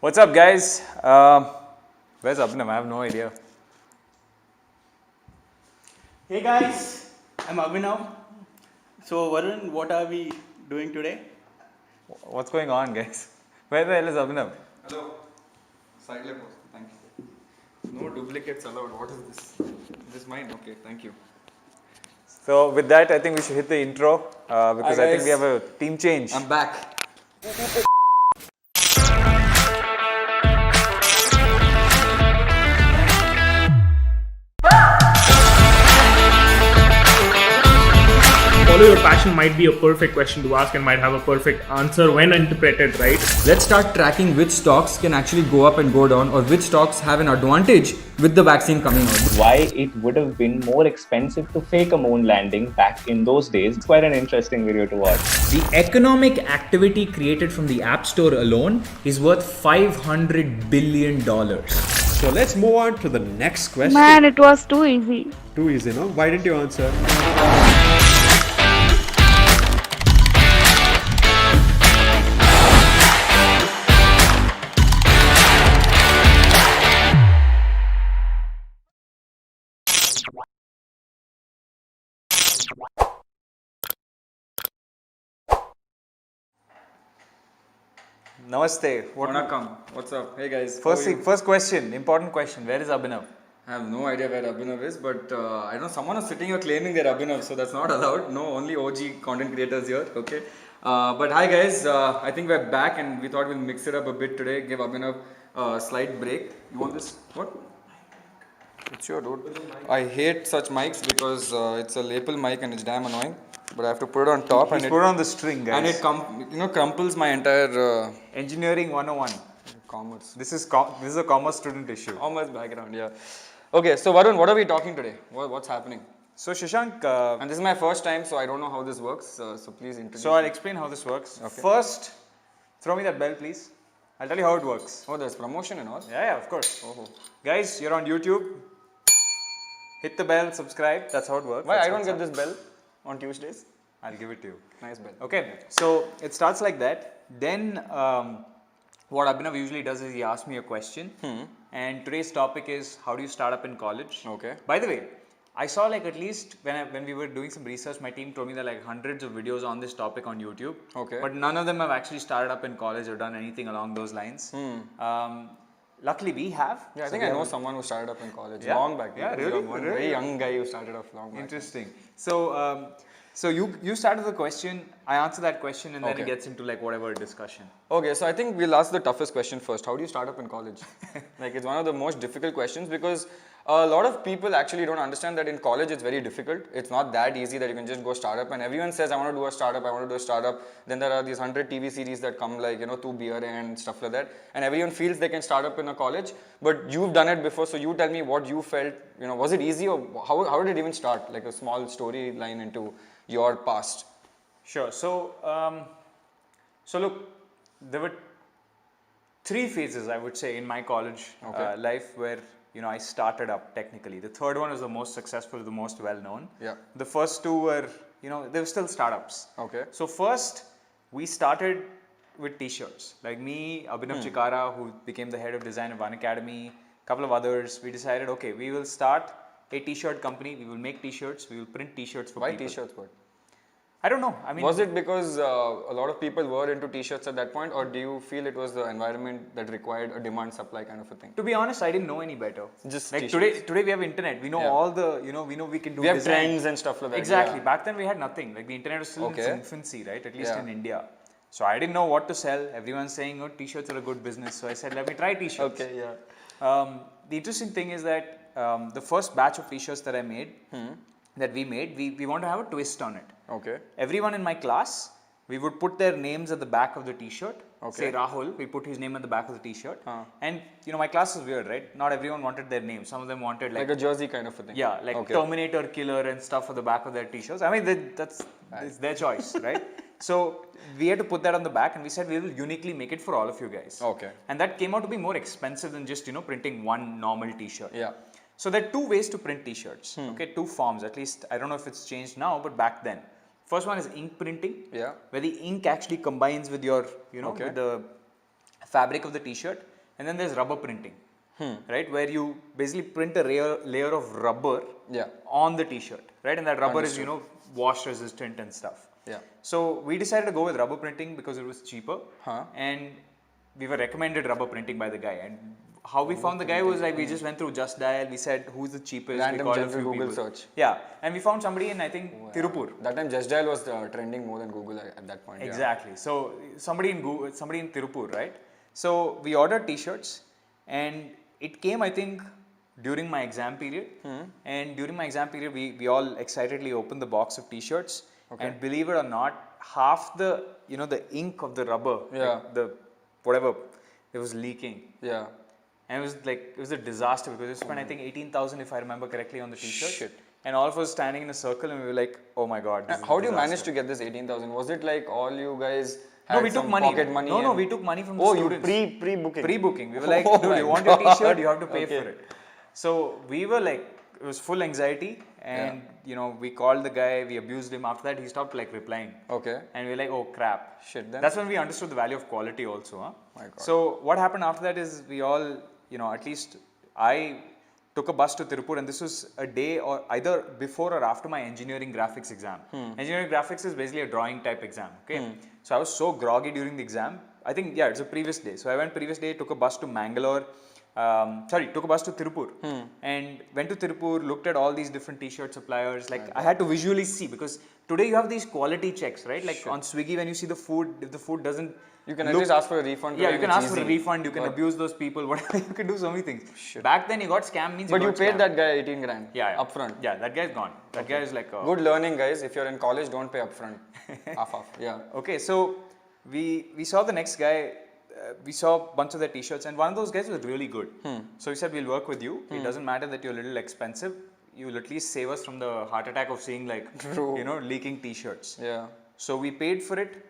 What's up, guys? Where's Abhinav? I have no idea. Hey guys, I'm Abhinav. So Varun, what are we doing today? What's going on, guys? Where the hell is Abhinav? Hello. Side left also. Thank you. No duplicates allowed. What is this? Is this mine? Okay, thank you. So, with that, I think we should hit the intro because Hi, I think we guys. have a team change. I'm back. Follow your passion might be a perfect question to ask and might have a perfect answer when interpreted right. Let's start tracking which stocks can actually go up and go down, or which stocks have an advantage with the vaccine coming out. Why it would have been more expensive to fake a moon landing back in those days. It's quite an interesting video to watch. The economic activity created from the App Store alone is worth $500 billion. So let's move on to the next question. Man, it was too easy. Too easy, no? Why didn't you answer? Namaste. Vanakkam. What's up? Hey guys. How are you? First question, important question. Where is Abhinav? I have no idea where Abhinav is, but I know someone is sitting here claiming they're Abhinav, so that's not allowed. No, only OG content creators here. Okay. But hi guys. I think we're back and we thought we'll mix it up a bit today. Give Abhinav a slight break. You want this? What? It's your dude. I hate such mics because it's a lapel mic and it's damn annoying. But I have to put it on top He's and put it on the string, guys. and it crumples my entire Engineering 101. commerce. This is a commerce student issue. Commerce background, yeah. Okay, so Varun, what are we talking today? What's happening? So, Shashank, And this is my first time, so I don't know how this works. So please introduce. so I'll explain how this works. Okay. First, throw me that bell, please. I'll tell you how it works. Oh, there's promotion and all. Yeah, of course. Oh. Guys, you're on YouTube. Hit the bell, subscribe. That's how it works. Why That's I how don't it's get this bell on Tuesdays? I'll give it to you. Nice bell. Okay, so it starts like that. Then what Abhinav usually does is he asks me a question. And today's topic is how do you start up in college? Okay. By the way, I saw like at least when we were doing some research, my team told me that like hundreds of videos on this topic on YouTube. Okay. But none of them have actually started up in college or done anything along those lines. Luckily, we have. Yeah, I So think we I know have- someone who started up in college Yeah? long back. Yeah, There was really? One Really? very young guy who started off long back. Interesting. So you started the question. I answer that question, and then Okay. it gets into like whatever discussion. Okay, so I think we'll ask the toughest question first. How do you start up in college? Like it's one of the most difficult questions because a lot of people actually don't understand that in college it's very difficult. It's not that easy that you can just go start up and everyone says I want to do a startup, I want to do a startup. Then there are these 100 TV series that come like, Tu Beer and stuff like that. And everyone feels they can start up in a college, but you've done it before. So you tell me what you felt, was it easy or how did it even start? Like a small storyline into your past. Sure. So look, there were 3 phases I would say in my college life where I started up technically. The third one was the most successful, the most well known. Yeah. The first 2 were they were still startups. Okay. So first we started with t-shirts. Like me, Abhinav Chikara, who became the head of design of One Academy, a couple of others. We decided, okay, we will start a t-shirt company. We will make t-shirts. We will print t-shirts for Why people. t-shirts? What? I don't know. I mean, Was it because a lot of people were into t-shirts at that point, or do you feel it was the environment that required a demand-supply kind of a thing? to be honest, I didn't know any better. Just like t-shirts. today we have internet. We know Yeah. all the, we know we can do We have design. trends and stuff like that. Exactly. yeah. Back then we had nothing. Like the internet was still in its Okay. infancy, right? At least Yeah. in India. So I didn't know what to sell. Everyone's saying, oh, t-shirts are a good business. So I said, let me try t-shirts. Okay, yeah. The interesting thing is that the first batch of t-shirts that I made, we want to have a twist on it. Okay. Everyone in my class, we would put their names at the back of the t-shirt. Okay. Say Rahul, we put his name at the back of the t-shirt. And my class is weird, right? Not everyone wanted their name. Some of them wanted Like a jersey kind of a thing. yeah, like Okay. Terminator Killer and stuff at the back of their t-shirts. I mean, that's it's their choice, right? So we had to put that on the back, and we said we will uniquely make it for all of you guys. Okay. And that came out to be more expensive than just printing one normal t-shirt. Yeah. So there are 2 ways to print t-shirts. Okay, 2 forms. At least I don't know if it's changed now, but back then, first one is ink printing. Yeah. Where the ink actually combines with your, Okay. with the fabric of the t-shirt. and then there's rubber printing, right? Where you basically print a layer of rubber Yeah. on the t-shirt, right? And that rubber is, wash resistant and stuff. Yeah. So we decided to go with rubber printing because it was cheaper, Huh. and we were recommended rubber printing by the guy. And how we found the guy was like, we just went through Just Dial, we said who's the cheapest, Random we called a general few Google people. search. Yeah, and we found somebody in, I think, Tirupur. That time Just Dial was trending more than Google at that point. Exactly. So somebody in Tirupur, right? So we ordered t-shirts, and it came, I think, during my exam period. And during my exam period, we all excitedly opened the box of t-shirts. And believe it or not, half the the ink of the rubber, like the whatever, it was leaking. Yeah. And it was a disaster because we spent I think 18,000 if I remember correctly on the t-shirt. Shit. And all of us standing in a circle and we were like, oh my god. This is How a do you disaster. manage to get this 18,000? Was it like all you guys had No, we took some money. pocket money? No, and- we took money from the Oh, students. you pre-booking? Pre-booking. We were like, Oh dude, my you want your God. t-shirt, you have to pay Okay. for it. So we were like, it was full anxiety, and we called the guy, we abused him. After that, he stopped like replying. Okay. And we were like, oh crap. Shit, then? That's when we understood the value of quality also. Huh? My God. So what happened after that is we all, at least I took a bus to Tirupur, and this was a day or either before or after my engineering graphics exam. Engineering graphics is basically a drawing type exam. Okay. So I was so groggy during the exam. I think, it's a previous day. So I went previous day, took a bus to Mangalore. Took a bus to Tirupur and went to Tirupur, looked at all these different t-shirt suppliers. Like I had to visually see, because today you have these quality checks, right? Like on Swiggy, when you see the food, if the food doesn't You can at least ask for a refund. yeah, you can it's ask for a easy. refund, you can abuse those people, whatever, you can do so many things. Back then you got scam means But you got paid scammed. that guy 18 grand upfront. Yeah, that guy's gone. That guy is like Good learning, guys. If you're in college, don't pay upfront. Half. Yeah. Okay, so we saw the next guy. We saw a bunch of their t-shirts, and one of those guys was really good. So we said, we'll work with you. It doesn't matter that you're a little expensive. You'll at least save us from the heart attack of seeing like leaking t-shirts. Yeah. So we paid for it,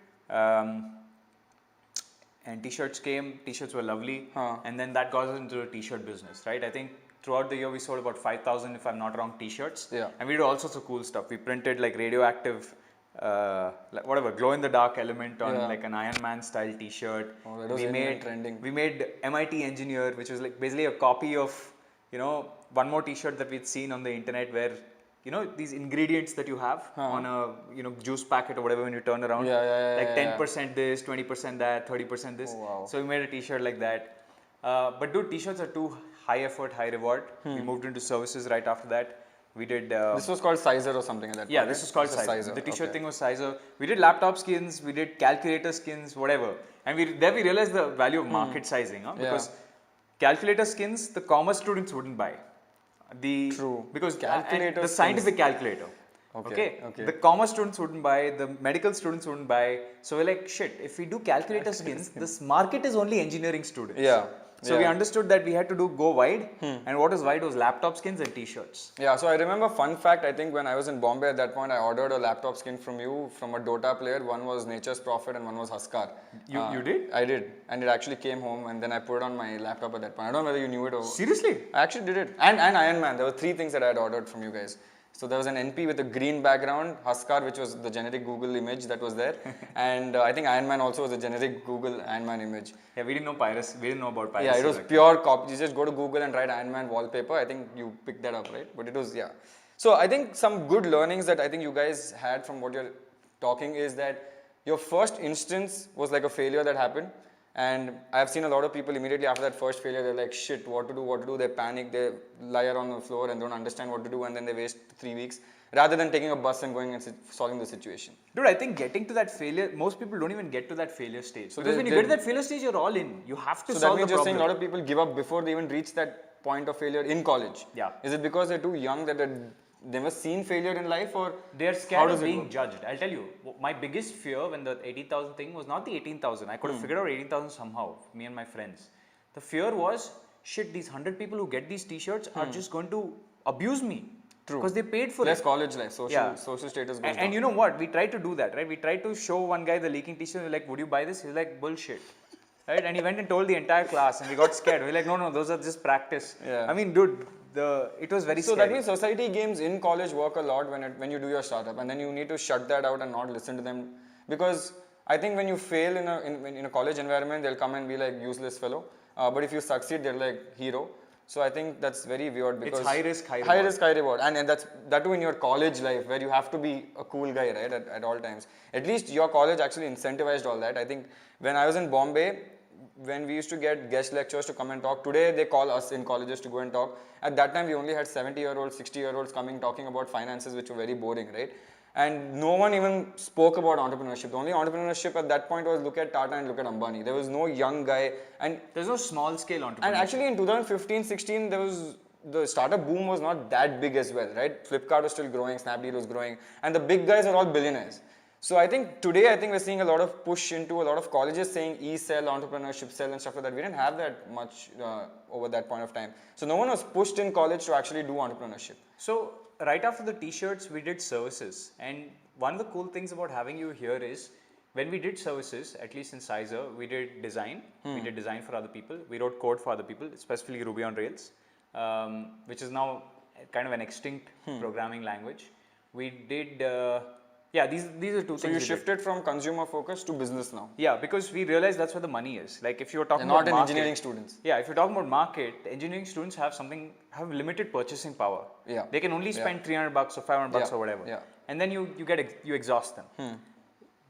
and t-shirts came. T-shirts were lovely, and then that got us into the t-shirt business, right? I think throughout the year we sold about 5,000, if I'm not wrong, t-shirts. Yeah. And we did all sorts of cool stuff. We printed like radioactive, like whatever, glow in the dark element on like an Iron Man style t-shirt. Oh, that was we even made trending. We made MIT Engineer, which was like basically a copy of one more t-shirt that we'd seen on the internet where these ingredients that you have on a juice packet or whatever when you turn around, like 10% this, 20% that, 30% this. So we made a t-shirt like that. But dude, t-shirts are too high effort, high reward. We moved into services right after that. We did. This was called Sizer or something like that. Yeah, right? this was called This Sizer. The t-shirt thing was Sizer. We did laptop skins, we did calculator skins, whatever. And we realized the value of market sizing, because calculator skins the commerce students wouldn't buy. Because Calculator the skins. scientific calculator. Okay. The commerce students wouldn't buy, the medical students wouldn't buy. So we're like, shit, if we do calculator skins, this market is only engineering students. Yeah. So we understood that we had to go wide, and what was wide was laptop skins and t-shirts. Yeah, so I remember, fun fact, I think when I was in Bombay at that point, I ordered a laptop skin from you from a Dota player. One was Nature's Prophet and one was Huskar. You did? I did. And it actually came home, and then I put it on my laptop at that point. I don't know whether you knew it or... Seriously? I actually did it. And Iron Man. There were 3 things that I had ordered from you guys. So there was an NP with a green background, Huskar, which was the generic Google image that was there. And I think Iron Man also was a generic Google Iron Man image. Yeah, we didn't know piracy. We didn't know about piracy. Yeah, it was pure copy. You just go to Google and write Iron Man wallpaper. I think you picked that up, right? But it was, So I think some good learnings that I think you guys had from what you're talking is that your first instance was like a failure that happened. And I've seen a lot of people immediately after that first failure, they're like, shit, what to do? They panic, they lie on the floor and don't understand what to do, and then they waste 3 weeks rather than taking a bus and going and solving the situation. Dude, I think getting to that failure, most people don't even get to that failure stage. So because when you get to that failure stage, you're all in. You have to so solve that means the you're problem. saying a lot of people give up before they even reach that point of failure in college. Yeah. Is it because they're too young that they've never seen failure in life, or they're how scared does of it being work? judged. I'll tell you, my biggest fear when the 18,000 thing was not the 18,000. I could have figured out 18,000 somehow, me and my friends. The fear was, shit, these 100 people who get these t-shirts are just going to abuse me. True. Because they paid for Less it. college life, social status goes down. And you know what? We tried to do that, right? We tried to show one guy the leaking t-shirt. We were like, would you buy this? He was like, bullshit. Right? And he went and told the entire class, and we got scared. We were like, no, those are just practice. Yeah. I mean, dude, it was very So scary. that means society games in college work a lot when you do your startup, and then you need to shut that out and not listen to them, because I think when you fail in a college environment, they'll come and be like, useless fellow. but if you succeed, they're like hero. So I think that's very weird because high risk, high high reward. risk, high reward, and that too in your college life where you have to be a cool guy, right, at all times. At least your college actually incentivized all that. I think when I was in Bombay, when we used to get guest lecturers to come and talk, today they call us in colleges to go and talk. At that time, we only had 70-year-olds, 60-year-olds coming talking about finances, which were very boring, right? And no one even spoke about entrepreneurship. The only entrepreneurship at that point was look at Tata and look at Ambani. There was no young guy. And There's no small scale entrepreneurship. and actually in 2015-16, the startup boom was not that big as well, right? Flipkart was still growing, Snapdeal was growing, and the big guys are all billionaires. So I think today, we're seeing a lot of push into a lot of colleges saying e-cell, entrepreneurship cell and stuff like that. We didn't have that much over that point of time. So no one was pushed in college to actually do entrepreneurship. So right after the t-shirts, we did services. And one of the cool things about having you here is when we did services, at least in Sizer, we did design. We did design for other people. We wrote code for other people, specifically Ruby on Rails, which is now kind of an extinct programming language. We did, yeah, these are two things. So you we did. shifted from consumer focus to business now. Yeah, because we realized that's where the money is. Like if you're talking They're about not market, engineering students. Yeah, if you're talking about market, engineering students have limited purchasing power. Yeah. They can only spend $300 or $500 or whatever. Yeah. And then you exhaust them.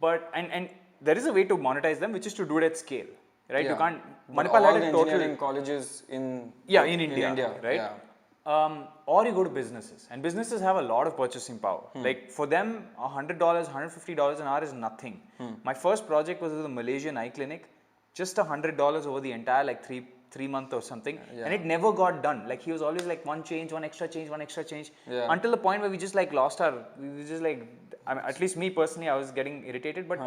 But and there is a way to monetize them, which is to do it at scale. Right? Yeah. You can't But Manipal all had the a total engineering colleges in India, right? Yeah. Or you go to businesses, and businesses have a lot of purchasing power. Like for them, $100, $150 an hour is nothing. My first project was with a Malaysian eye clinic, just $100 over the entire like three month or something, and it never got done. Like he was always like one extra change, until the point where we just like lost we just like, I mean, at least me personally, I was getting irritated, but.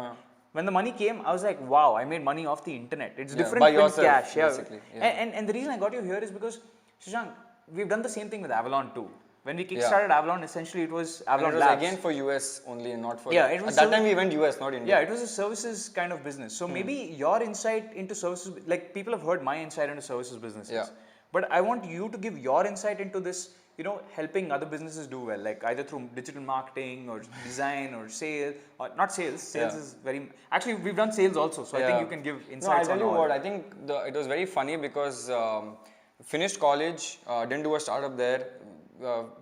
When the money came, I was like, wow, I made money off the internet. It's different by than yourself, cash. basically. Yeah. And the reason I got you here is because, Shashank, we've done the same thing with Avalon too. When we kickstarted Avalon, essentially it was And Avalon it was Labs. again for US only, not for. Yeah, it was at that time we went US, not India. Yeah, it was a services kind of business. So maybe your insight into services, like people have heard my insight into services businesses. Yeah. But I want you to give your insight into this, helping other businesses do well, like either through digital marketing or design or sales, or not sales. Sales is very, actually we've done sales also. So I think you can give insights No, I'll tell on you all. what, I think it was very funny because finished college, didn't do a startup there,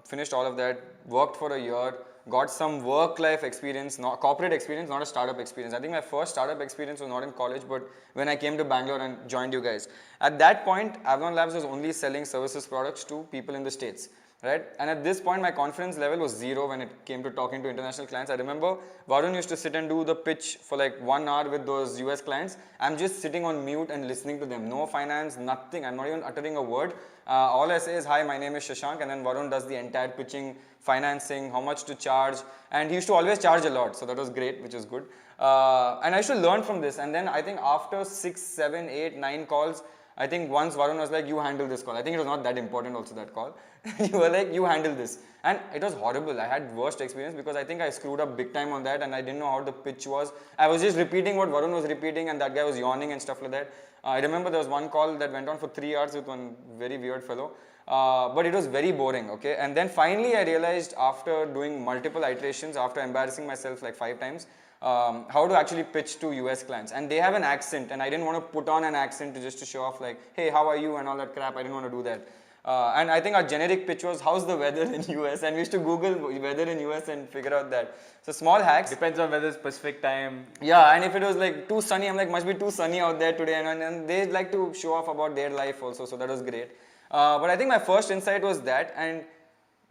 finished all of that, worked for a year, got some work-life experience, not corporate experience, not a startup experience. I think my first startup experience was not in college, but when I came to Bangalore and joined you guys. At that point, Avalon Labs was only selling services products to people in the States. Right? And at this point, my confidence level was zero when it came to talking to international clients. I remember Varun used to sit and do the pitch for like 1 hour with those US clients. I'm just sitting on mute and listening to them. No finance, nothing. I'm not even uttering a word. All I say is, hi, my name is Shashank. And then Varun does the entire pitching, financing, how much to charge. And he used to always charge a lot. So that was great, which was good. And I used to learn from this. And then I think after 6, 7, 8, 9 calls, I think once Varun was like, you handle this call. I think it was not that important also, that call. You were like, you handle this. And it was horrible. I had worst experience because I think I screwed up big time on that and I didn't know how the pitch was. I was just repeating what Varun was repeating and that guy was yawning and stuff like that. I remember there was one call that went on for 3 hours with one very weird fellow. But it was very boring, okay? And then finally I realized after doing multiple iterations, after embarrassing myself like 5 times, how to actually pitch to US clients. And they have an accent and I didn't want to put on an accent just to show off like, hey, how are you and all that crap. I didn't want to do that. And I think our generic pitch was, how's the weather in US? And we used to Google weather in US and figure out that. So small hacks. Depends on whether it's Pacific time. Yeah, and if it was like too sunny, I'm like, must be too sunny out there today. And they like to show off about their life also. So that was great. But I think my first insight was that. And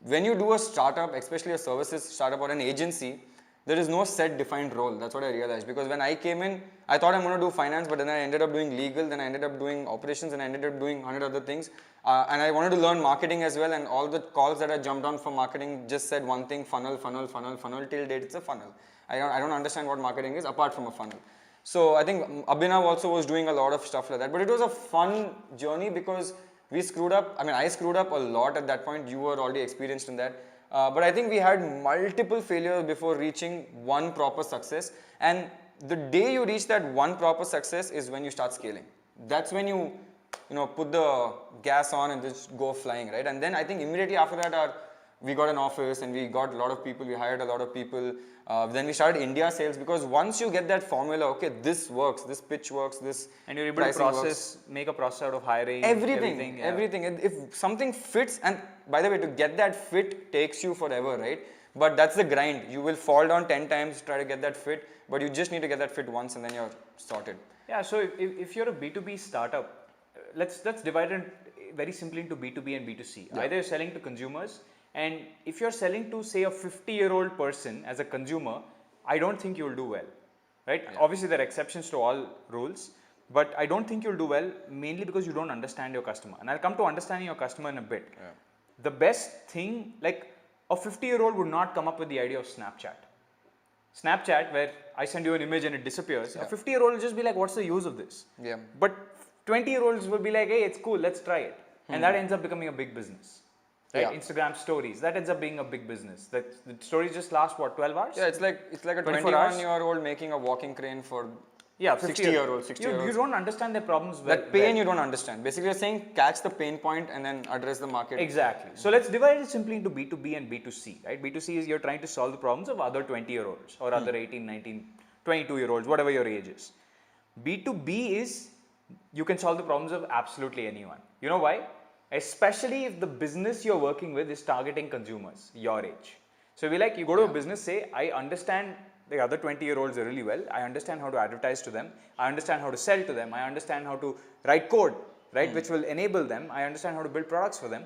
when you do a startup, especially a services startup or an agency, there is no set defined role. That's what I realized. Because when I came in, I thought I'm going to do finance, but then I ended up doing legal, then I ended up doing operations, and I ended up doing 100 other things. And I wanted to learn marketing as well, and all the calls that I jumped on for marketing just said one thing, funnel, funnel, funnel, funnel, till date it's a funnel. I don't understand what marketing is apart from a funnel. So I think Abhinav also was doing a lot of stuff like that. But it was a fun journey because we screwed up. I mean, I screwed up a lot at that point. You were already experienced in that. But I think we had multiple failures before reaching one proper success. And the day you reach that one proper success is when you start scaling. That's when you put the gas on and just go flying, right? And then I think immediately after that, we got an office and we got a lot of people, we hired a lot of people. Then we started India sales, because once you get that formula, okay, this works, this pitch works, this And you're able to process, make a process out of hiring. everything. Yeah. And if something fits, and by the way, to get that fit takes you forever, right? But that's the grind. You will fall down 10 times to try to get that fit, but you just need to get that fit once and then you're sorted. Yeah, so if you're a B2B startup, let's divide it very simply into B2B and B2C. Yeah. Either you're selling to consumers, and if you're selling to, say, a 50-year-old person as a consumer, I don't think you'll do well, right? Yeah. Obviously, there are exceptions to all rules, but I don't think you'll do well, mainly because you don't understand your customer. And I'll come to understanding your customer in a bit. Yeah. The best thing, like a 50-year-old would not come up with the idea of Snapchat. Snapchat, where I send you an image and it disappears, a 50-year-old will just be like, what's the use of this? Yeah. But 20-year-olds will be like, hey, it's cool, let's try it. And that ends up becoming a big business. Right? Yeah. Instagram stories, that ends up being a big business. The stories just last, what, 12 hours? Yeah, it's like a 24 hours? 21-year-old making a walking crane for Yeah, 60-year-old. You don't understand their problems well. That pain you don't understand. Basically, you're saying catch the pain point and then address the market. Exactly. So let's divide it simply into B2B and B2C, right? B2C is you're trying to solve the problems of other 20-year-olds or other 18, 19, 22-year-olds, whatever your age is. B2B is you can solve the problems of absolutely anyone. You know why? Especially if the business you're working with is targeting consumers your age. So we like, you go to a business, say, I understand the other 20-year-olds really well. I understand how to advertise to them. I understand how to sell to them. I understand how to write code, right, which will enable them. I understand how to build products for them.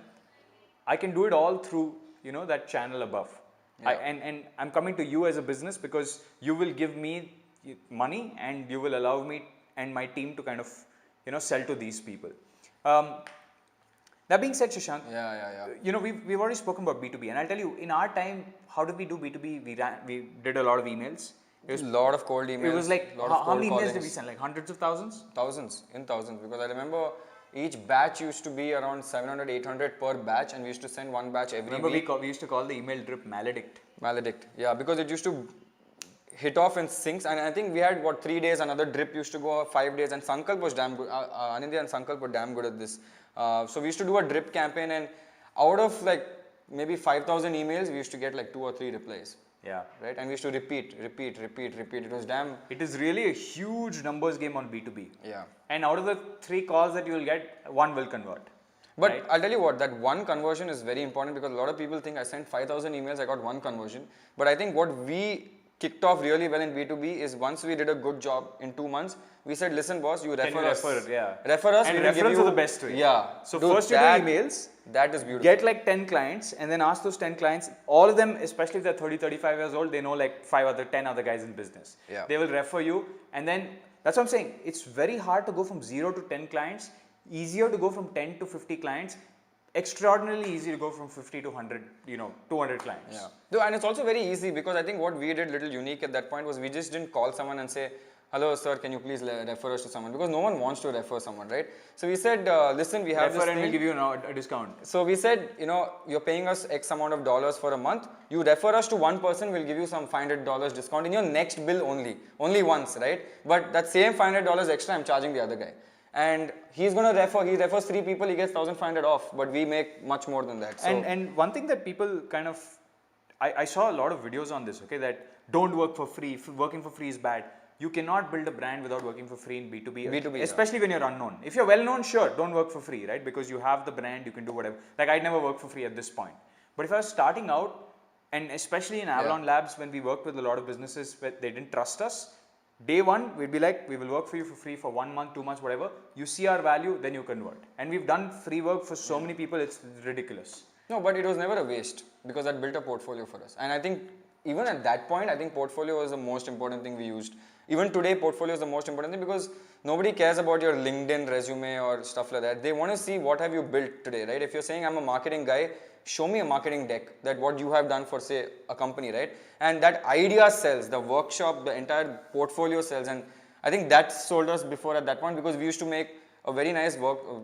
I can do it all through, that channel above. Yeah. And I'm coming to you as a business because you will give me money and you will allow me and my team to kind of, sell to these people. That being said, Shashank, we've already spoken about B2B, and I'll tell you, in our time, how did we do B2B? We did a lot of emails. It was a lot of cold emails. It was like, lot of how many cold emails did callings. we send? Like hundreds of thousands? Thousands, because I remember each batch used to be around 700, 800 per batch, and we used to send one batch every Remember, week. we used to call the email drip maledict. Maledict, yeah, because it used to hit off in syncs, and I think we had 3 days, another drip used to go 5 days, and Sankalp was damn good. Anindya and Sankalp were damn good at this. So we used to do a drip campaign, and out of like maybe 5,000 emails, we used to get like 2 or 3 replies. Yeah. Right, and we used to repeat. It was damn. It is really a huge numbers game on B2B. Yeah. And out of the 3 calls that you will get, 1 will convert. But right? I'll tell you what, that one conversion is very important, because a lot of people think I sent 5,000 emails, I got 1 conversion. But I think what we kicked off really well in B2B is once we did a good job in 2 months, we said, listen boss, you refer us. Refer us, And we will give referrals you, are the best way. Yeah. So Dude, first you do emails. That is beautiful. Get like 10 clients and then ask those 10 clients, all of them, especially if they're 30, 35 years old, they know like 10 other guys in business. Yeah. They will refer you, and then that's what I'm saying. It's very hard to go from 0 to 10 clients, easier to go from 10 to 50 clients, extraordinarily easy to go from 50 to 100, 200 clients. Yeah. Though, and it's also very easy, because I think what we did little unique at that point was we just didn't call someone and say, hello sir, can you please refer us to someone, because no one wants to refer someone, right? So we said, listen, we have Refer this and thing. we'll give you a discount. So we said, you're paying us X amount of dollars for a month. You refer us to one person, we'll give you some $500 discount in your next bill only once, right? But that same $500 extra, I'm charging the other guy. And he's going to he refers 3 people, he gets 1,500 off, but we make much more than that. So And one thing that people kind of, I saw a lot of videos on this, okay, that don't work for free, working for free is bad. You cannot build a brand without working for free in B2B. B2B, especially when you're unknown. If you're well known, sure, don't work for free, right? Because you have the brand, you can do whatever. Like I'd never work for free at this point. But if I was starting out, and especially in Avalon Labs, when we worked with a lot of businesses where they didn't trust us, day one, we'd be like, we will work for you for free for 1 month, 2 months, whatever. You see our value, then you convert. And we've done free work for so many people, it's ridiculous. no, but it was never a waste, because that built a portfolio for us. And I think even at that point, I think portfolio was the most important thing we used. Even today, portfolio is the most important thing, because nobody cares about your LinkedIn resume or stuff like that. They want to see what have you built today, right? If you're saying I'm a marketing guy, show me a marketing deck, that what you have done for, say, a company, right? And that idea sells, the workshop, the entire portfolio sells. And I think that sold us before at that point, because we used to make a very nice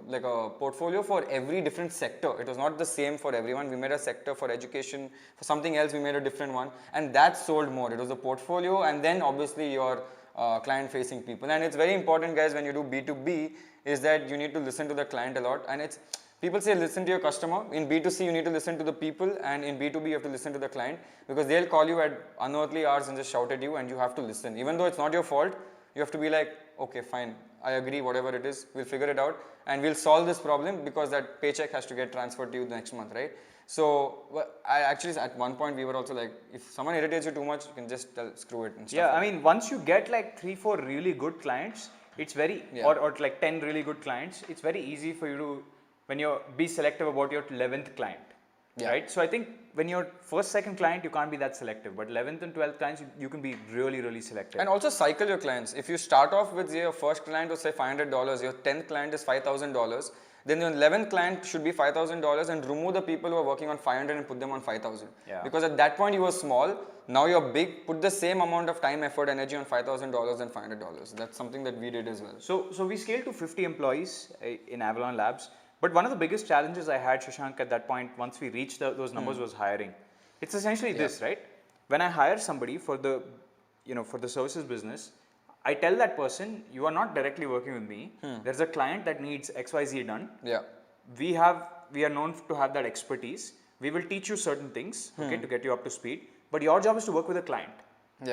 like a portfolio for every different sector. It was not the same for everyone. We made a sector for education, for something else we made a different one, and that sold more. It was a portfolio, and then obviously your client facing people. And it's very important, guys, when you do B2B, is that you need to listen to the client a lot. And it's People say listen to your customer. In B2C, you need to listen to the people, and in B2B, you have to listen to the client, because they'll call you at unearthly hours and just shout at you, and you have to listen. Even though it's not your fault, you have to be like, okay, fine, I agree, whatever it is, we'll figure it out, and we'll solve this problem, because that paycheck has to get transferred to you the next month, right? So I actually, at one point, we were also like, if someone irritates you too much, you can just tell, screw it and stuff. Yeah, like I mean, once you get like 3-4 really good clients, it's very, or like 10 really good clients, it's very easy for you to, when you're, be selective about your 11th client, right? So I think when you're first, second client, you can't be that selective, but 11th and 12th clients, you can be really, really selective. And also cycle your clients. If you start off with your first client was say $500, your 10th client is $5,000, then your 11th client should be $5,000, and remove the people who are working on 500 and put them on 5,000. Because at that point you were small, now you're big, put the same amount of time, effort, energy on $5,000 and $500. That's something that we did as well. So we scaled to 50 employees in Avalon Labs. But one of the biggest challenges I had, Shashank, at that point, once we reached those numbers, was hiring. It's essentially this, right? When I hire somebody for the, for the services business, I tell that person, you are not directly working with me. There's a client that needs XYZ done. We are known to have that expertise. We will teach you certain things, okay, to get you up to speed. But your job is to work with a client.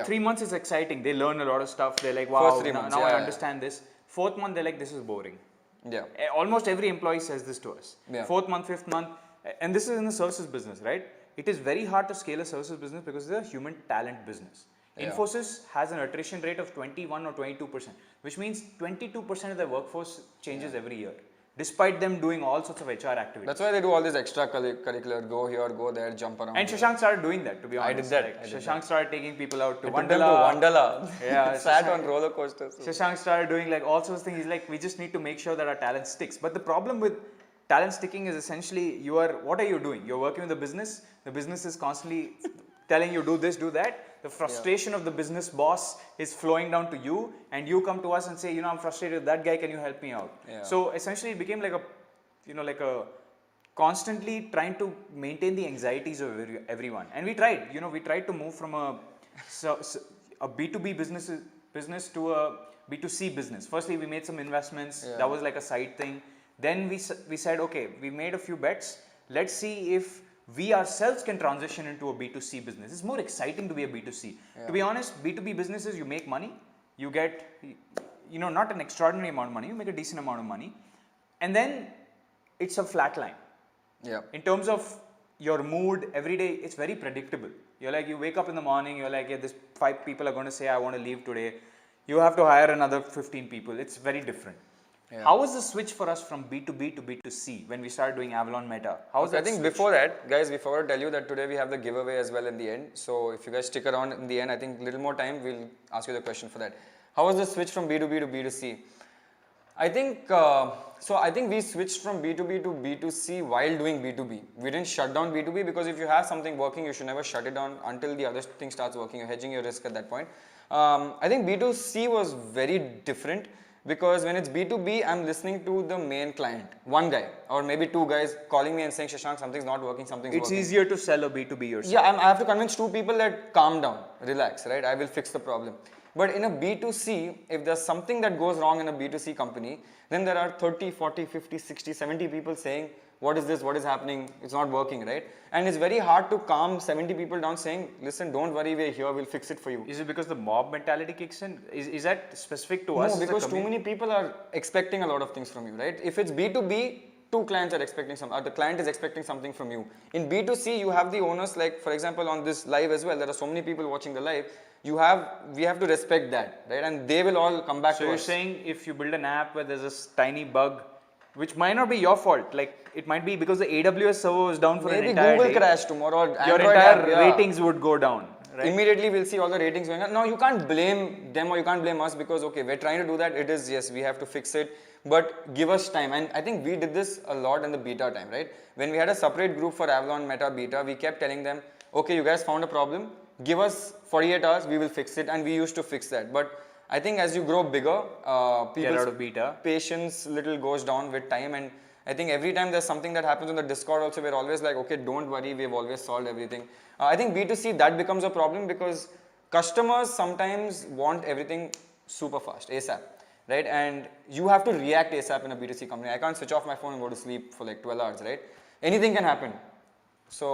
3 months is exciting. They learn a lot of stuff. They're like, wow, now I understand this. 4th month, they're like, this is boring. Almost every employee says this to us. 4th month, 5th month, and this is in the services business, right? It is very hard to scale a services business because it's a human talent business. Infosys has an attrition rate of 21 or 22%, which means 22% of their workforce changes every year, despite them doing all sorts of HR activities. That's why they do all this extracurricular, go here, go there, jump around. And Shashank started doing that, to be honest. I did that. Shashank started taking people out to Wonderla. Yeah, Sat on roller coasters. Shashank started doing like all sorts of things. He's like, we just need to make sure that our talent sticks. But the problem with talent sticking is essentially what are you doing? You're working with the business is constantly telling you do this, do that. The frustration of the business boss is flowing down to you, and you come to us and say, I'm frustrated with that guy, can you help me out? So essentially it became like a constantly trying to maintain the anxieties of everyone. And we tried, we tried to move from a B2B business to a B2C business. Firstly, we made some investments. That was like a side thing. Then we said, okay, we made a few bets. Let's see if we ourselves can transition into a B2C business. It's more exciting to be a B2C. To be honest, B2B businesses, you make money. You get, not an extraordinary amount of money. You make a decent amount of money. And then it's a flat line. In terms of your mood, every day, it's very predictable. You're like, you wake up in the morning, you're like, this 5 people are going to say, I want to leave today. You have to hire another 15 people. It's very different. How was the switch for us from B2B to B2C when we started doing Avalon Meta? How was that I think switch? before that, guys, we forgot to tell you that today we have the giveaway as well in the end. So if you guys stick around in the end, I think a little more time, we'll ask you the question for that. How was the switch from B2B to B2C? I think, I think we switched from B2B to B2C while doing B2B. We didn't shut down B2B, because if you have something working, you should never shut it down until the other thing starts working. You're hedging your risk at that point. I think B2C was very different, because when it's B2B, I'm listening to the main client, one guy or maybe 2 guys calling me and saying, Shashank, something's not working, something's working. It's easier to sell a B2B yourself. Yeah, I have to convince 2 people that calm down, relax, right? I will fix the problem. But in a B2C, if there's something that goes wrong in a B2C company, then there are 30, 40, 50, 60, 70 people saying, what is this, what is happening, it's not working, right? And it's very hard to calm 70 people down saying, listen, don't worry, we're here, we'll fix it for you. Is it because the mob mentality kicks in? Is that specific to us? No, because too many people are expecting a lot of things from you, right? If it's B2B, 2 clients are expecting something, the client is expecting something from you. In B2C, you have the owners, like for example, on this live as well, there are so many people watching the live, we have to respect that, right? And they will all come back to us. So you're saying if you build an app where there's a tiny bug, which might not be your fault, like it might be because the AWS server was down for an entire day. Maybe Google crashed tomorrow, or your Android entire ratings would go down. Right? Immediately we'll see all the ratings going up. Now you can't blame them or you can't blame us, because okay, we're trying to do that. It is, yes, we have to fix it, but give us time. And I think we did this a lot in the beta time, right? When we had a separate group for Avalon Meta Beta, we kept telling them, okay, you guys found a problem, give us 48 hours, we will fix it. And we used to fix that. But I think as you grow bigger, people's patience little goes down with time. And I think every time there's something that happens on the Discord also, we're always like, okay, don't worry, we've always solved everything. I think B2C, that becomes a problem, because customers sometimes want everything super fast, ASAP, right? And you have to react ASAP in a B2C company. I can't switch off my phone and go to sleep for like 12 hours, right? Anything can happen. So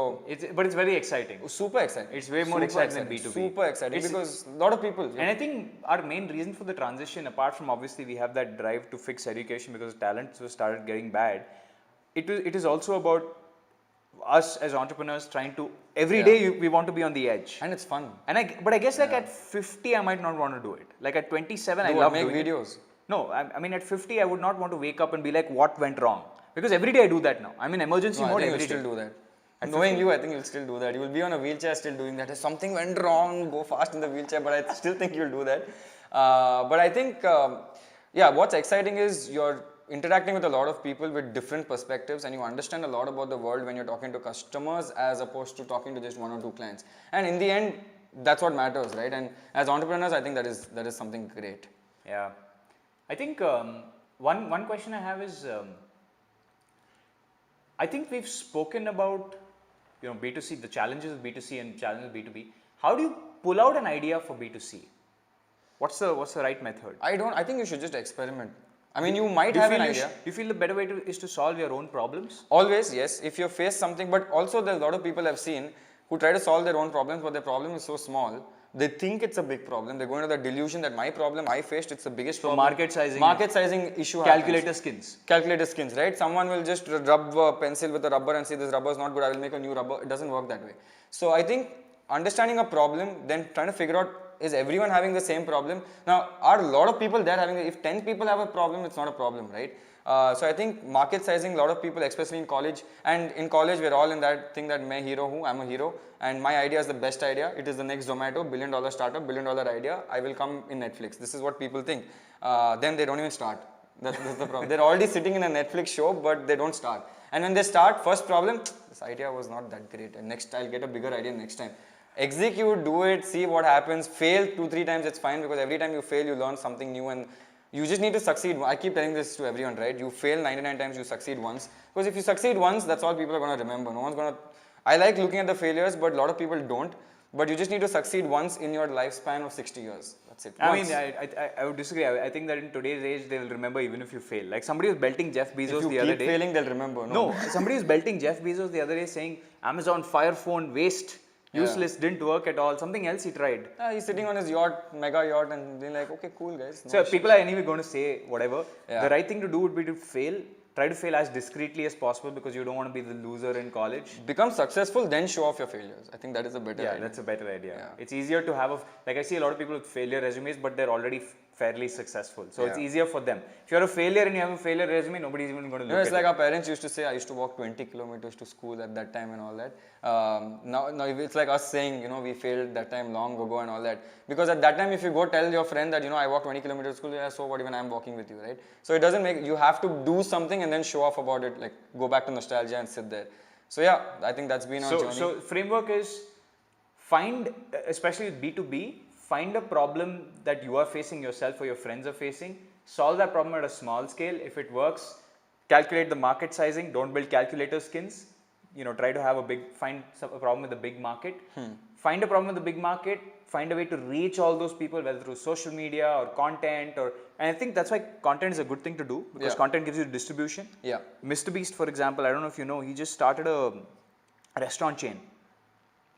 But it's very exciting. super exciting. It's way more Super exciting than B2B. Super exciting It's- because a lot of people. And I think our main reason for the transition, apart from obviously we have that drive to fix education because talent started getting bad, it is also about us as entrepreneurs trying to every day we want to be on the edge. And it's fun. But I guess like at 50 I might not want to do it. Like at 27 I love make doing videos. It. No, I mean at 50 I would not want to wake up and be like what went wrong because every day I do that now. I'm in emergency No, I mode think every you'll day. still do that. Knowing you, I think you'll still do that. You will be on a wheelchair still doing that. If something went wrong, go fast in the wheelchair, but I still think you'll do that. But I think, yeah, what's exciting is you're interacting with a lot of people with different perspectives and you understand a lot about the world when you're talking to customers as opposed to talking to just one or two clients. And in the end, that's what matters, right? And as entrepreneurs, I think that is something great. Yeah. I think one question I have is I think we've spoken about B2C, the challenges of B2C and challenges of B2B. How do you pull out an idea for B2C? What's the right method? I think you should just experiment. I mean, you might have an idea. Do you feel the better way is to solve your own problems? Always, yes. If you face something, but also there's a lot of people I've seen who try to solve their own problems, but their problem is so small. They think it's a big problem. They're going to the delusion that my problem I faced, it's the biggest problem. Market sizing. Market sizing issue Calculator happens. skins. Calculator skins, right? Someone will just rub a pencil with a rubber and say this rubber is not good, I will make a new rubber. It doesn't work that way. So I think understanding a problem, then trying to figure out is everyone having the same problem? Now, are a lot of people there having, if 10 people have a problem, it's not a problem, right? So I think market sizing, a lot of people, especially in college, and in college we're all in that thing that मैं hero हूँ, I'm a hero, and my idea is the best idea. It is the next Zomato, $1 billion startup, $1 billion idea. I will come in Netflix. This is what people think. Then they don't even start. That's the problem. They're already sitting in a Netflix show, but they don't start. And when they start, first problem, this idea was not that great. And next, I'll get a bigger idea next time. Execute, do it, see what happens. Fail 2-3 times, it's fine because every time you fail, you learn something new and you just need to succeed. I keep telling this to everyone, right? You fail 99 times, you succeed once. Because if you succeed once, that's all people are going to remember. No one's going to. I like looking at the failures, but a lot of people don't. But you just need to succeed once in your lifespan of 60 years. That's it. Once. I mean, I would disagree. I think that in today's age, they will remember even if you fail. Like somebody was belting Jeff Bezos the other day. If you keep failing, they'll remember. No, somebody was belting Jeff Bezos the other day saying Amazon Fire Phone waste. Useless, didn't work at all. Something else he tried. He's sitting on his yacht, mega yacht, and being like, okay, cool, guys. No So shit. people are anyway going to say whatever. Yeah. The right thing to do would be to fail. Try to fail as discreetly as possible because you don't want to be the loser in college. Become successful, then show off your failures. I think that is a better idea. That's a better idea. Yeah. It's easier to have like I see a lot of people with failure resumes, but they're already fairly successful. So it's easier for them. If you're a failure and you have a failure resume, nobody's even going to look at It's like it. our parents used to say, I used to walk 20 kilometers to school at that time and all that. Now it's like us saying, we failed that time long ago and all that. Because at that time, if you go tell your friend that, I walked 20 kilometers to school, yeah, so what, even I'm walking with you, right? So it doesn't make, you have to do something and then show off about it, like go back to nostalgia and sit there. So yeah, I think that's been our journey. So framework is find, especially with B2B, find a problem that you are facing yourself or your friends are facing, solve that problem at a small scale. If it works, calculate the market sizing, don't build calculator skins. Try to have find a problem with a big market. Find a problem with the big market, find a way to reach all those people, whether through social media or content and I think that's why content is a good thing to do because content gives you distribution. Yeah. Mr. Beast, for example, I don't know if you know, he just started a restaurant chain.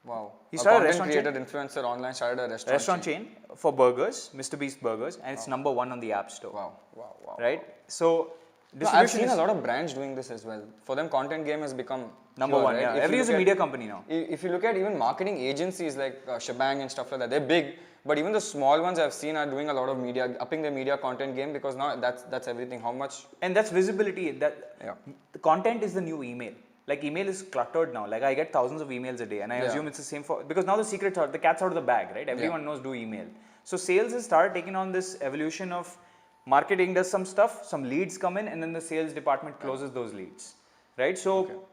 Wow. He A started a content restaurant creator, influencer, online, started a restaurant chain for burgers, Mr. Beast Burgers, and it's number 1 on the App Store. Wow. Right? So, No, I've distribution seen is a lot of brands doing this as well. For them, content game has become number pure, 1. right? Yeah. If Every you is a look media at- company now. If you look at even marketing agencies like Shebang and stuff like that, they're big. But even the small ones I've seen are doing a lot of media, upping their media content game because now that's everything. How much? And that's visibility. The content is the new email. Like email is cluttered now. Like I get thousands of emails a day, and I assume it's the same because now the cat's out of the bag, right? Everyone knows do email. So sales has started taking on this evolution of marketing does some stuff, some leads come in, and then the sales department closes those leads, right? So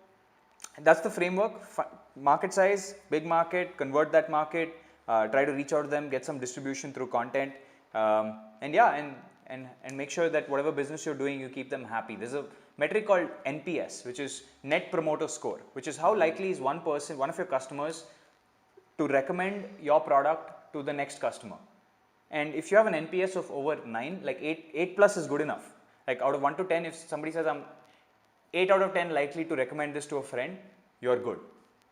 that's the framework. Market size, big market, convert that market, try to reach out to them, get some distribution through content, and make sure that whatever business you're doing, you keep them happy. There's a metric called NPS, which is Net Promoter Score, which is how likely is one of your customers, to recommend your product to the next customer. And if you have an NPS of over 9, like 8 plus is good enough. Like out of 1 to 10, if somebody says I'm 8 out of 10 likely to recommend this to a friend, you're good.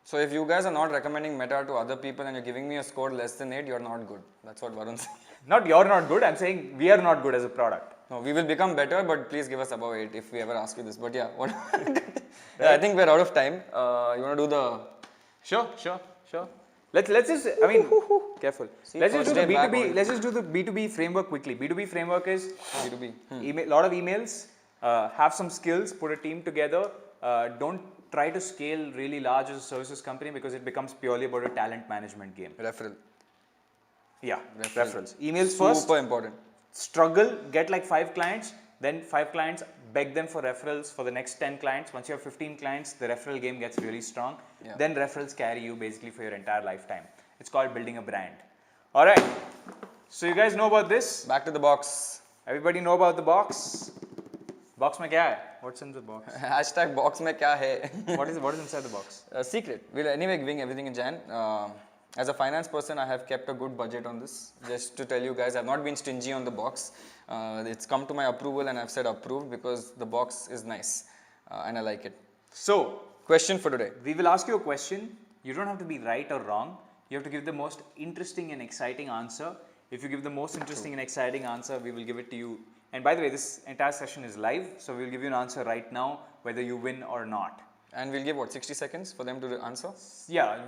So if you guys are not recommending Meta to other people and you're giving me a score less than 8, you're not good. That's what Varun said. Not you're not good, I'm saying we are not good as a product. No, we will become better, but please give us above 8 if we ever ask you this. But yeah, what? Yeah, I think we're out of time. You want to do the... Sure. Let's just, I mean, careful. Let's just do the first day back B2B, only. let's just do the B2B framework quickly. B2B framework is B2B. email, lot of emails, have some skills, put a team together. Don't try to scale really large as a services company because it becomes purely about a talent management game. Referral. Yeah, referrals. Emails first, Super important. struggle, get like 5 clients, then 5 clients, beg them for referrals for the next 10 clients. Once you have 15 clients, the referral game gets really strong. Yeah. Then referrals carry you basically for your entire lifetime. It's called building a brand. All right. So you guys know about this? Back to the box. Everybody know about the box? Box mein kya hai? What's in the box? Hashtag box mein kya hai? What is inside the box? Secret. We'll anyway giving everything in Jan. As a finance person, I have kept a good budget on this. Just to tell you guys, I've not been stingy on the box. It's come to my approval and I've said approved because the box is nice and I like it. So, Question for today. we will ask you a question. You don't have to be right or wrong. You have to give the most interesting and exciting answer. If you give the most interesting and exciting answer, we will give it to you. And by the way, this entire session is live, so we'll give you an answer right now, whether you win or not. And we'll give what, 60 seconds for them to answer? Yeah,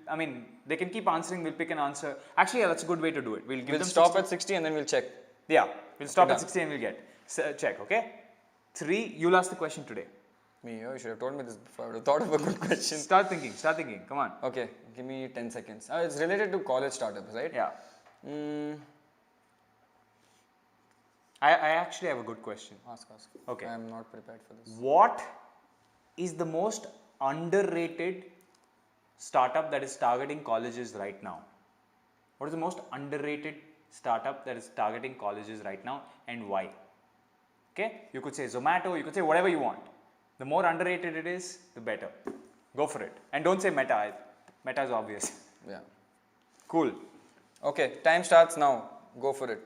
I mean, they can keep answering. We'll pick an answer. Actually, yeah, that's a good way to do it. We'll give We'll them stop 60. at 60 and then we'll check. Yeah, we'll stop Okay, at 60 and we'll get check. Okay. 3. You'll ask the question today. Me, you should have told me this before. I would have thought of a good question. Start thinking. Come on. Okay, give me 10 seconds. It's related to college startups, right? Yeah. I actually have a good question. Ask. Okay. I am not prepared for this. What is the most underrated startup that is targeting colleges right now? What is the most underrated startup that is targeting colleges right now and why? Okay, you could say Zomato, you could say whatever you want. The more underrated it is, the better. Go for it. And don't say Meta. Meta is obvious. Yeah. Cool. Okay, time starts now. Go for it.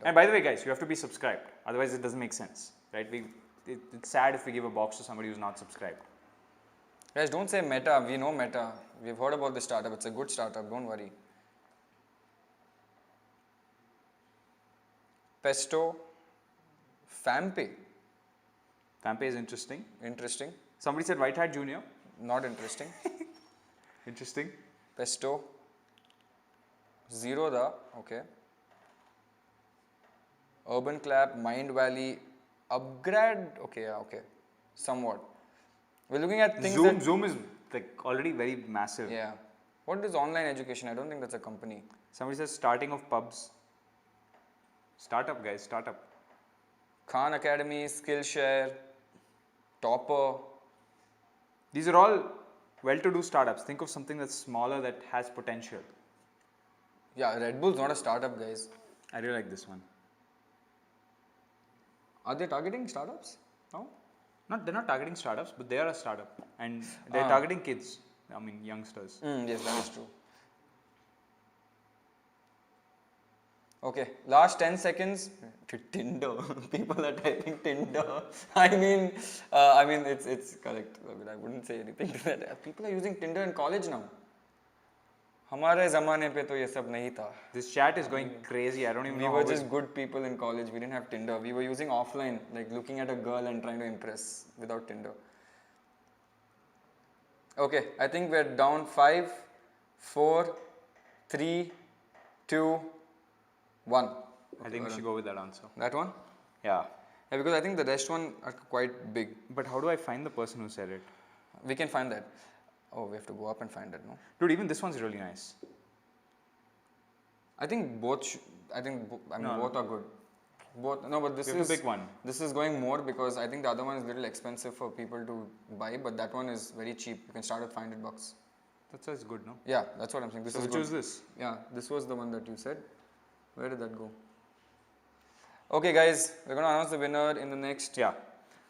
And by the way, guys, you have to be subscribed. Otherwise, it doesn't make sense, right? It's sad if we give a box to somebody who's not subscribed. Guys, don't say Meta. We know Meta. We've heard about this startup. It's a good startup. Don't worry. Pesto. Fampay. Fampay is interesting. Interesting. Somebody said White Hat Junior. Not interesting. Interesting. Pesto. Zero da. Okay. Urban Clap, Mind Valley, Upgrade. Okay, yeah, okay. Somewhat. We're looking at things that... Zoom is like already very massive. Yeah. What is online education? I don't think that's a company. Somebody says starting of pubs. Startup, guys, startup. Khan Academy, Skillshare, Topper. These are all well-to-do startups. Think of something that's smaller that has potential. Yeah, Red Bull's not a startup, guys. I really like this one. Are they targeting startups? No, they're not targeting startups, but they are a startup, and they're targeting kids. I mean, youngsters. Yes, that is true. Okay, last 10 seconds. Tinder. People are typing Tinder. I mean, it's correct. I wouldn't say anything to that. People are using Tinder in college now. हमारे ज़माने पे तो ये सब नहीं था. This chat is going crazy. I don't even know. We were just good people in college. We didn't have Tinder. We were using offline, like looking at a girl and trying to impress without Tinder. Okay, I think we're down 5, 4, 3, 2, 1. I think we should go with that answer. That one? Yeah. Yeah, because I think the rest one are quite big. But how do I find the person who said it? We can find that. Oh, we have to go up and find it, no? Dude, even this one's really nice. I think both. No. Both are good. Both. No, but this You have is to pick one. This is going more because I think the other one is a little expensive for people to buy, but that one is very cheap. You can start with $500. That sounds good, no? Yeah, that's what I'm saying. This So is we good. choose this. Yeah, this was the one that you said. Where did that go? Okay, guys, we're gonna announce the winner in the next. Yeah.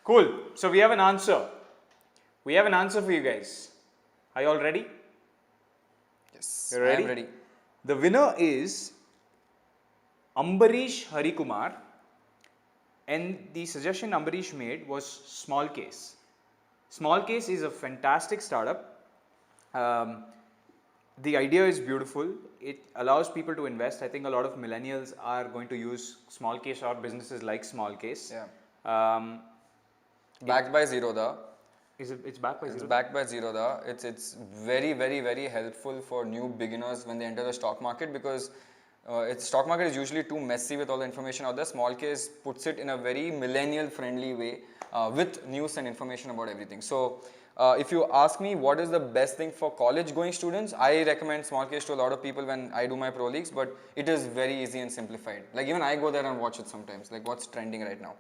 Cool. So we have an answer. We have an answer for you guys. Are you all ready? Yes. You I ready? am ready. The winner is Ambarish Harikumar, and the suggestion Ambarish made was Small Case. Small Case is a fantastic startup. The idea is beautiful. It allows people to invest. I think a lot of millennials are going to use Small Case or businesses like Small Case. Yeah. Um, Backed by Zerodha. it's backed by It's Zero? backed by Zerodha. It's very helpful for new beginners when they enter the stock market because stock market is usually too messy with all the information out there. Small Case puts it in a very millennial friendly way with news and information about everything. So if you ask me what is the best thing for college going students, I recommend Small Case to a lot of people when I do my pro leagues, but it is very easy and simplified. Like even I go there and watch it sometimes, like what's trending right now.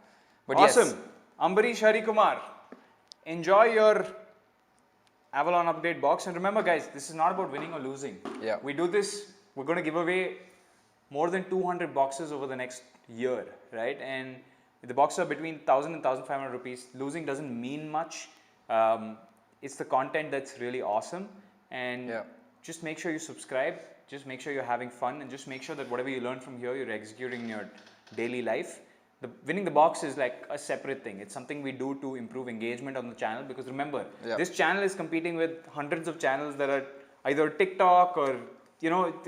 But Awesome. yes, Ambarish Harikumar, enjoy your Avalon update box. And remember, guys, this is not about winning or losing. Yeah. We do this, we're going to give away more than 200 boxes over the next year, right? And the boxes are between 1,000 and 1,500 rupees. Losing doesn't mean much. It's the content that's really awesome. And Yeah. just make sure you subscribe. Just make sure you're having fun. And just make sure that whatever you learn from here, you're executing in your daily life. Winning the box is like a separate thing. It's something we do to improve engagement on the channel because remember, Yeah. this channel is competing with hundreds of channels that are either TikTok or,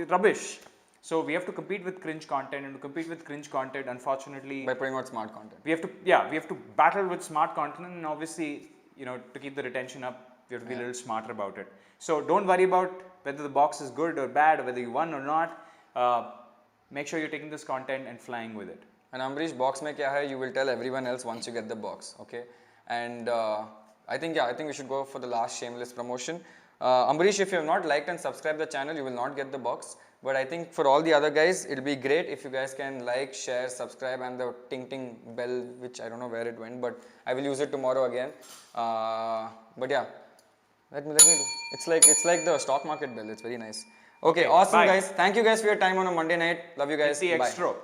rubbish. So we have to compete with cringe content, and to compete with cringe content, unfortunately, by putting out smart content. we have to battle with smart content, and obviously, to keep the retention up, we have to be a little smarter about it. So don't worry about whether the box is good or bad, or whether you won or not. Make sure you're taking this content and flying with it. And Ambrish, box mein kya hai? You will tell everyone else once you get the box, okay? And I think we should go for the last shameless promotion. Ambrish, if you have not liked and subscribed the channel, you will not get the box. But I think for all the other guys, it'll be great if you guys can like, share, subscribe, and the ting bell, which I don't know where it went, but I will use it tomorrow again. But yeah, let me do. It's like the stock market bell. It's very nice. Okay, awesome bye. guys. Thank you guys for your time on a Monday night. Love you guys. It's the Bye. extra.